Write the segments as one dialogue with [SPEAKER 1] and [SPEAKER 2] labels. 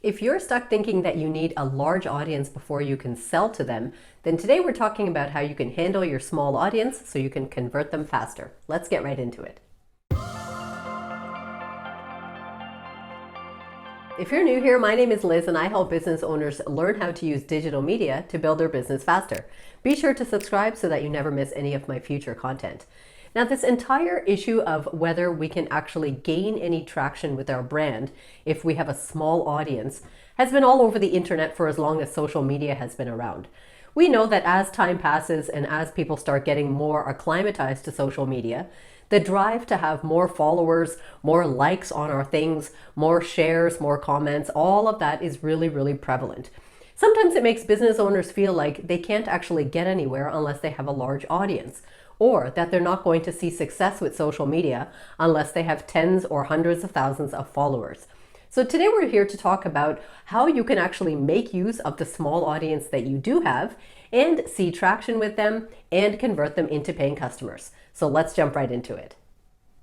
[SPEAKER 1] If you're stuck thinking that you need a large audience before you can sell to them, then today we're talking about how you can handle your small audience so you can convert them faster. Let's get right into it. If you're new here, my name is Liz and I help business owners learn how to use digital media to build their business faster. Be sure to subscribe so that you never miss any of my future content. Now, this entire issue of whether we can actually gain any traction with our brand if we have a small audience has been all over the internet for as long as social media has been around. We know that as time passes and as people start getting more acclimatized to social media, the drive to have more followers, more likes on our things, more shares, more comments, all of that is really, really prevalent. Sometimes it makes business owners feel like they can't actually get anywhere unless they have a large audience, or that they're not going to see success with social media unless they have tens or hundreds of thousands of followers. So today we're here to talk about how you can actually make use of the small audience that you do have and see traction with them and convert them into paying customers. So let's jump right into it.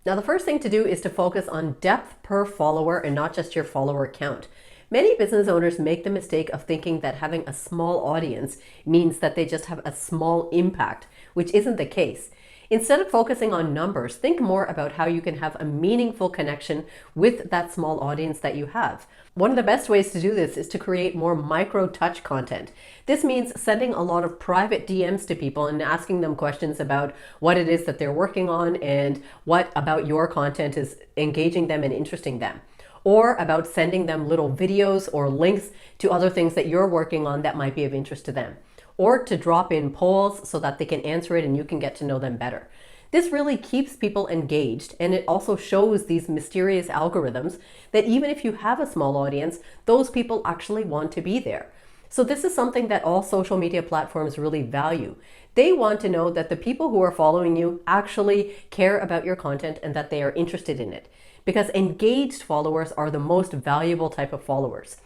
[SPEAKER 1] Now, the first thing to do is to focus on depth per follower and not just your follower count. Many business owners make the mistake of thinking that having a small audience means that they just have a small impact, which isn't the case. Instead of focusing on numbers, think more about how you can have a meaningful connection with that small audience that you have. One of the best ways to do this is to create more micro touch content. This means sending a lot of private DMs to people and asking them questions about what it is that they're working on and what about your content is engaging them and interesting them. Or about sending them little videos or links to other things that you're working on that might be of interest to them. Or to drop in polls so that they can answer it and you can get to know them better. This really keeps people engaged, and it also shows these mysterious algorithms that even if you have a small audience, those people actually want to be there. So this is something that all social media platforms really value. They want to know that the people who are following you actually care about your content and that they are interested in it. Because engaged followers are the most valuable type of followers.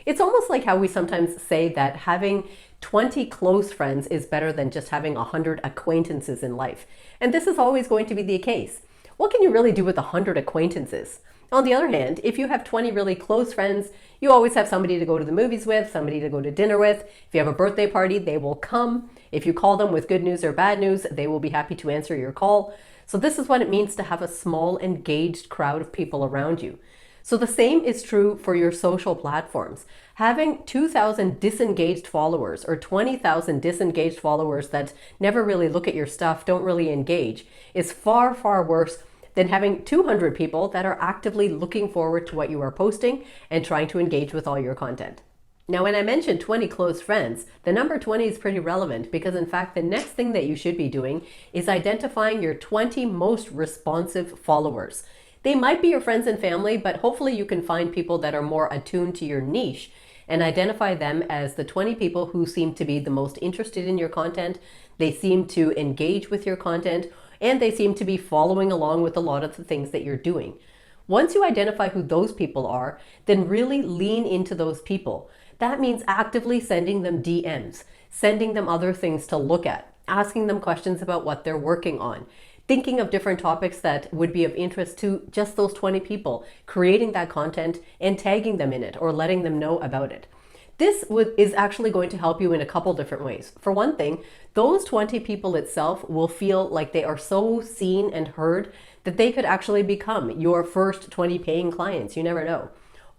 [SPEAKER 1] It's almost like how we sometimes say that having 20 close friends is better than just having 100 acquaintances in life. And this is always going to be the case. What can you really do with 100 acquaintances? On the other hand, if you have 20 really close friends, you always have somebody to go to the movies with, somebody to go to dinner with. If you have a birthday party, they will come. If you call them with good news or bad news, they will be happy to answer your call. So this is what it means to have a small, engaged crowd of people around you. So the same is true for your social platforms. Having 2,000 disengaged followers or 20,000 disengaged followers that never really look at your stuff, don't really engage, is far, far worse than having 200 people that are actively looking forward to what you are posting and trying to engage with all your content. Now, when I mentioned 20 close friends, the number 20 is pretty relevant because in fact, the next thing that you should be doing is identifying your 20 most responsive followers. They might be your friends and family, but hopefully you can find people that are more attuned to your niche and identify them as the 20 people who seem to be the most interested in your content. They seem to engage with your content and they seem to be following along with a lot of the things that you're doing. Once you identify who those people are, then really lean into those people. That means actively sending them DMs, sending them other things to look at, asking them questions about what they're working on, thinking of different topics that would be of interest to just those 20 people, creating that content and tagging them in it or letting them know about it. This is actually going to help you in a couple different ways. For one thing, those 20 people itself will feel like they are so seen and heard that they could actually become your first 20 paying clients. You never know.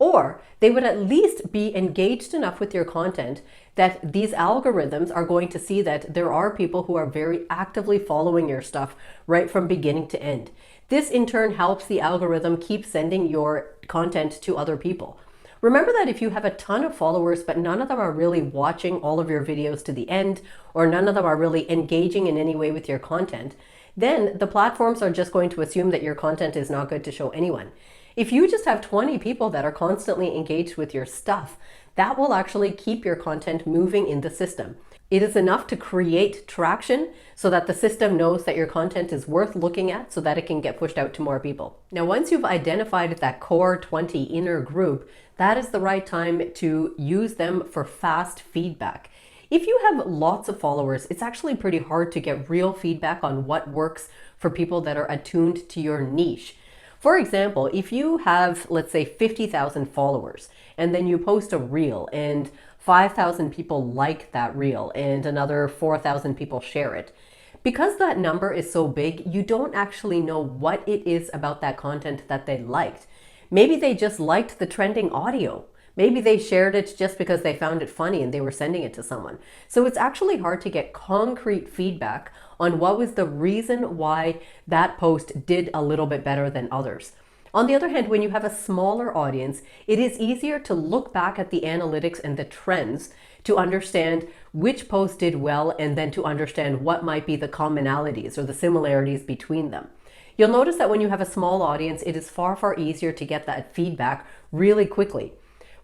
[SPEAKER 1] Or they would at least be engaged enough with your content that these algorithms are going to see that there are people who are very actively following your stuff right from beginning to end. This in turn helps the algorithm keep sending your content to other people. Remember that if you have a ton of followers, but none of them are really watching all of your videos to the end, or none of them are really engaging in any way with your content, then the platforms are just going to assume that your content is not good to show anyone. If you just have 20 people that are constantly engaged with your stuff, that will actually keep your content moving in the system. It is enough to create traction so that the system knows that your content is worth looking at so that it can get pushed out to more people. Now, once you've identified that core 20 inner group, that is the right time to use them for fast feedback. If you have lots of followers, it's actually pretty hard to get real feedback on what works for people that are attuned to your niche. For example, if you have, let's say, 50,000 followers, and then you post a reel and 5,000 people like that reel and another 4,000 people share it, because that number is so big, you don't actually know what it is about that content that they liked. Maybe they just liked the trending audio. Maybe they shared it just because they found it funny and they were sending it to someone. So it's actually hard to get concrete feedback on what was the reason why that post did a little bit better than others. On the other hand, when you have a smaller audience, it is easier to look back at the analytics and the trends to understand which post did well, and then to understand what might be the commonalities or the similarities between them. You'll notice that when you have a small audience, it is far, far easier to get that feedback really quickly.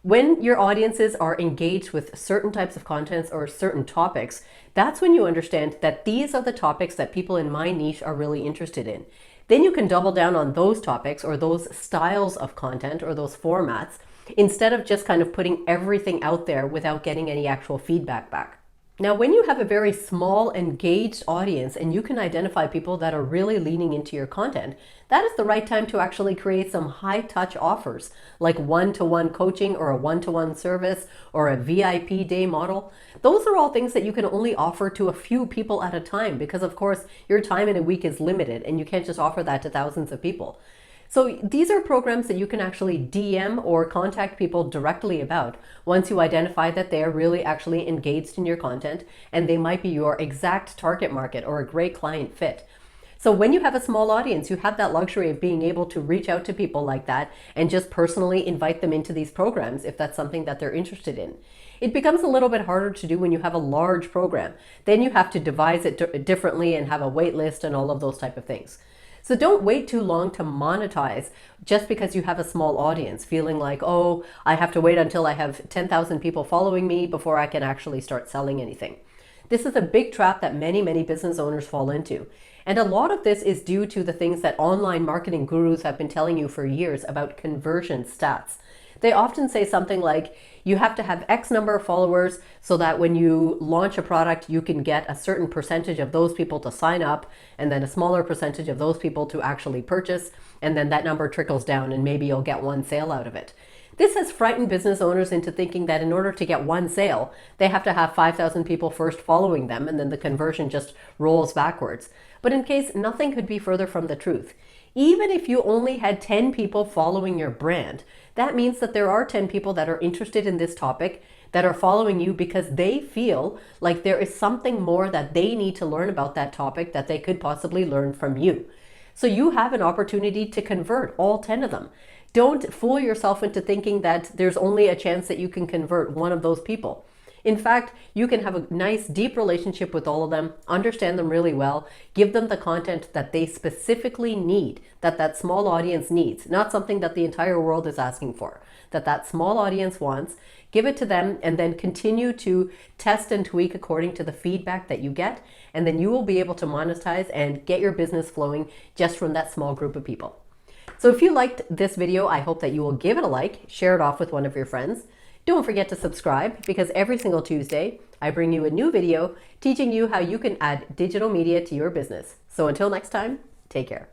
[SPEAKER 1] When your audiences are engaged with certain types of contents or certain topics, that's when you understand that these are the topics that people in my niche are really interested in. Then you can double down on those topics or those styles of content or those formats, instead of just kind of putting everything out there without getting any actual feedback back. Now, when you have a very small engaged audience and you can identify people that are really leaning into your content, that is the right time to actually create some high touch offers like one-to-one coaching or a one-to-one service or a VIP day model. Those are all things that you can only offer to a few people at a time, because of course your time in a week is limited and you can't just offer that to thousands of people. So these are programs that you can actually DM or contact people directly about once you identify that they are really actually engaged in your content and they might be your exact target market or a great client fit. So when you have a small audience, you have that luxury of being able to reach out to people like that and just personally invite them into these programs if that's something that they're interested in. It becomes a little bit harder to do when you have a large program. Then you have to devise it differently and have a wait list and all of those type of things. So don't wait too long to monetize just because you have a small audience, feeling like, oh, I have to wait until I have 10,000 people following me before I can actually start selling anything. This is a big trap that many, many business owners fall into. And a lot of this is due to the things that online marketing gurus have been telling you for years about conversion stats. They often say something like, you have to have X number of followers so that when you launch a product, you can get a certain percentage of those people to sign up, and then a smaller percentage of those people to actually purchase, and then that number trickles down and maybe you'll get one sale out of it. This has frightened business owners into thinking that in order to get one sale, they have to have 5,000 people first following them, and then the conversion just rolls backwards. But in case, nothing could be further from the truth. Even if you only had 10 people following your brand, that means that there are 10 people that are interested in this topic that are following you because they feel like there is something more that they need to learn about that topic that they could possibly learn from you. So you have an opportunity to convert all 10 of them. Don't fool yourself into thinking that there's only a chance that you can convert one of those people. In fact, you can have a nice, deep relationship with all of them, understand them really well, give them the content that they specifically need, that that small audience needs, not something that the entire world is asking for, that that small audience wants. Give it to them and then continue to test and tweak according to the feedback that you get, and then you will be able to monetize and get your business flowing just from that small group of people. So if you liked this video, I hope that you will give it a like, share it off with one of your friends. Don't forget to subscribe, because every single Tuesday, I bring you a new video teaching you how you can add digital media to your business. So until next time, take care.